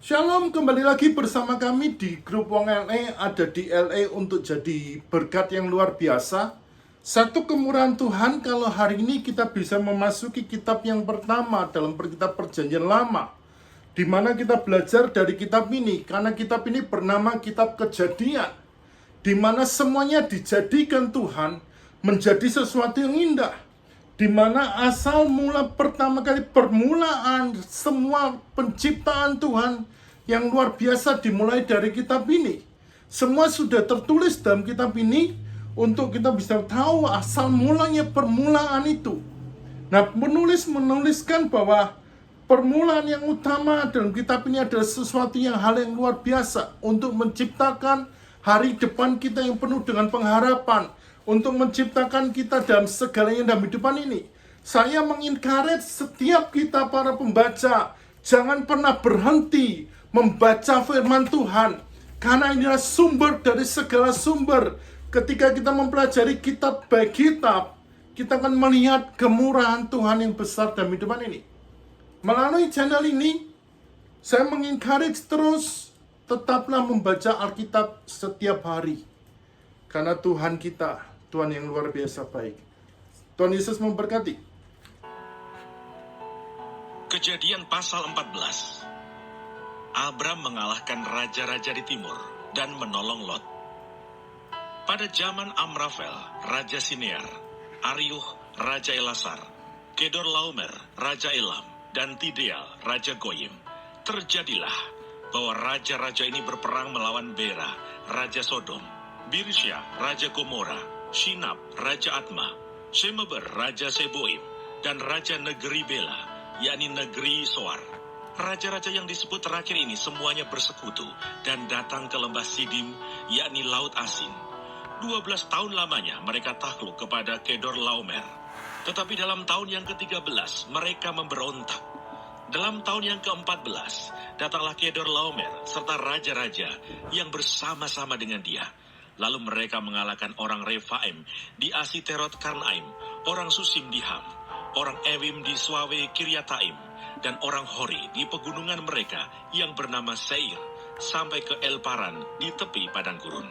Shalom, kembali lagi bersama kami di grup Wong LA, ada di LA untuk jadi berkat yang luar biasa. Satu kemurahan Tuhan kalau hari ini kita bisa memasuki kitab yang pertama dalam kitab Perjanjian Lama, di mana kita belajar dari kitab ini, karena kitab ini bernama Kitab Kejadian, di mana semuanya dijadikan Tuhan menjadi sesuatu yang indah, di mana asal mula pertama kali permulaan semua penciptaan Tuhan yang luar biasa dimulai dari kitab ini. Semua sudah tertulis dalam kitab ini untuk kita bisa tahu asal mulanya permulaan itu. Nah, penulis menuliskan bahwa permulaan yang utama dalam kitab ini adalah sesuatu yang hal yang luar biasa untuk menciptakan hari depan kita yang penuh dengan pengharapan, untuk menciptakan kita dalam segalanya dalam hidupan ini. Saya mengencourage setiap kita para pembaca, jangan pernah berhenti membaca firman Tuhan, karena inilah sumber dari segala sumber. Ketika kita mempelajari kitab by kitab, kita akan melihat kemurahan Tuhan yang besar dalam hidupan ini. Melalui channel ini, saya mengencourage terus, tetaplah membaca Alkitab setiap hari. Karena Tuhan kita, Tuhan yang luar biasa baik. Tuhan Yesus memberkati. Kejadian pasal 14. Abram mengalahkan raja-raja di timur dan menolong Lot. Pada zaman Amrafel, Raja Sinear, Ariuh, Raja Elasar, Kedorlaomer, Raja Elam, dan Tideal, Raja Goyim, terjadilah bahwa raja-raja ini berperang melawan Bera, Raja Sodom, Birsya, Raja Gomora, Shinab, Raja Atma, Shemeber, Raja Seboim, dan Raja Negeri Bela, yakni Negeri Soar. Raja-raja yang disebut terakhir ini semuanya bersekutu dan datang ke lembah Sidim, yakni Laut Asin. 12 tahun lamanya mereka takluk kepada Kedorlaomer. Tetapi dalam tahun yang ke-13 mereka memberontak. Dalam tahun yang ke-14 datanglah Kedorlaomer serta raja-raja yang bersama-sama dengan dia. Lalu mereka mengalahkan orang Refaim di Asiterot Karnaim, orang Susim di Ham, orang Ewim di Swawe Kiryataim, dan orang Hori di pegunungan mereka yang bernama Seir, sampai ke El Paran di tepi padang gurun.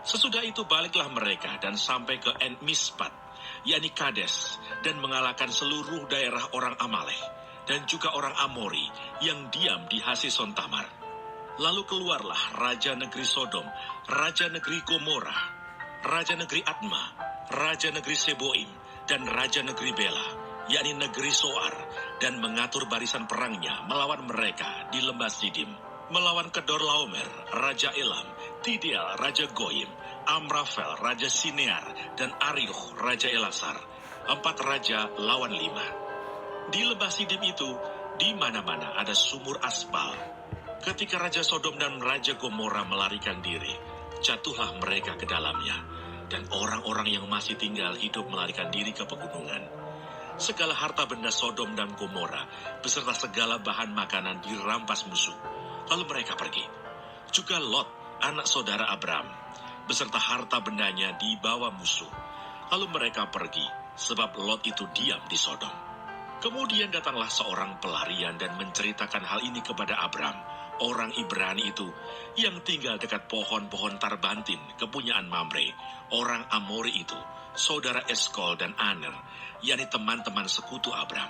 Sesudah itu baliklah mereka dan sampai ke En Mispat, yakni Kades, dan mengalahkan seluruh daerah orang Amalek, dan juga orang Amori yang diam di Hasison Tamar. Lalu keluarlah Raja Negeri Sodom, Raja Negeri Gomora, Raja Negeri Atma, Raja Negeri Seboim, dan Raja Negeri Bela, yakni Negeri Soar, dan mengatur barisan perangnya melawan mereka di lembah Sidim, melawan Kedorlaomer, Raja Elam, Tideal, Raja Goyim, Amrafel, Raja Sinear, dan Ariuh, Raja Elasar. 4 raja lawan 5. Di lembah Sidim itu, di mana-mana ada sumur aspal. Ketika Raja Sodom dan Raja Gomora melarikan diri, jatuhlah mereka ke dalamnya, dan orang-orang yang masih tinggal hidup melarikan diri ke pegunungan. Segala harta benda Sodom dan Gomora beserta segala bahan makanan dirampas musuh. Lalu mereka pergi. Juga Lot, anak saudara Abram, beserta harta bendanya dibawa musuh. Lalu mereka pergi, sebab Lot itu diam di Sodom. Kemudian datanglah seorang pelarian dan menceritakan hal ini kepada Abram, orang Ibrani itu, yang tinggal dekat pohon-pohon tarbantin kepunyaan Mamre, orang Amori itu, saudara Eskol dan Aner, yakni teman-teman sekutu Abram.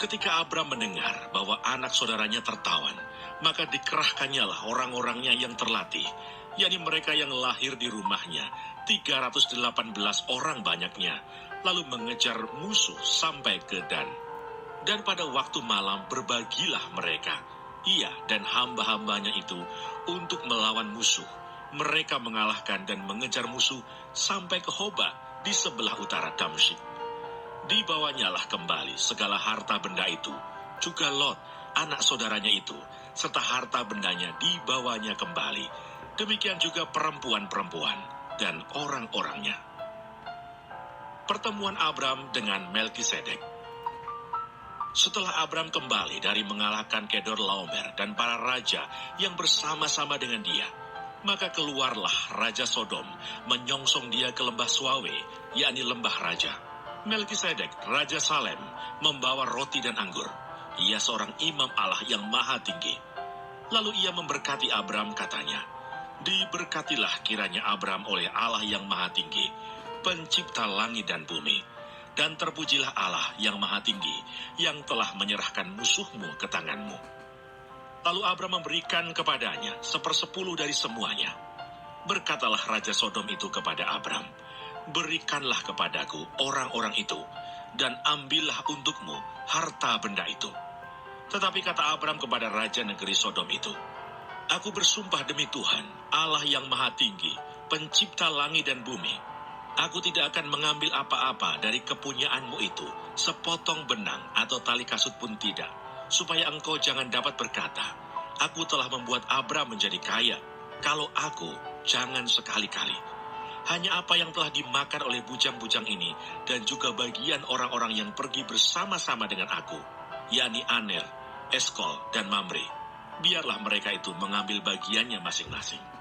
Ketika Abram mendengar bahwa anak saudaranya tertawan, maka dikerahkannyalah orang-orangnya yang terlatih, yakni mereka yang lahir di rumahnya, 318 orang banyaknya, lalu mengejar musuh sampai ke Dan. Dan pada waktu malam berbagilah mereka, ia dan hamba-hambanya itu, untuk melawan musuh. Mereka mengalahkan dan mengejar musuh sampai ke Hoba di sebelah utara Damsyik. Dibawanyalah kembali segala harta benda itu, juga Lot, anak saudaranya itu, serta harta bendanya dibawanya kembali. Demikian juga perempuan-perempuan dan orang-orangnya. Pertemuan Abram dengan Melkisedek. Setelah Abram kembali dari mengalahkan Kedorlaomer dan para raja yang bersama-sama dengan dia, maka keluarlah Raja Sodom menyongsong dia ke lembah Swawe, yakni lembah raja. Melkisedek, Raja Salem, membawa roti dan anggur. Ia seorang imam Allah yang maha tinggi. Lalu ia memberkati Abram, katanya, "Diberkatilah kiranya Abram oleh Allah yang Maha Tinggi, pencipta langit dan bumi. Dan terpujilah Allah yang Maha Tinggi, yang telah menyerahkan musuhmu ke tanganmu." Lalu Abram memberikan kepadanya 1/10 dari semuanya. Berkatalah Raja Sodom itu kepada Abram, "Berikanlah kepadaku orang-orang itu, dan ambillah untukmu harta benda itu." Tetapi kata Abram kepada Raja negeri Sodom itu, "Aku bersumpah demi Tuhan, Allah yang Maha Tinggi, pencipta langit dan bumi, aku tidak akan mengambil apa-apa dari kepunyaanmu itu, sepotong benang atau tali kasut pun tidak, supaya engkau jangan dapat berkata, 'Aku telah membuat Abram menjadi kaya.' Kalau aku, jangan sekali-kali. Hanya apa yang telah dimakan oleh bujang-bujang ini, dan juga bagian orang-orang yang pergi bersama-sama dengan aku, yakni Aner, Eskol, dan Mamre, biarlah mereka itu mengambil bagiannya masing-masing."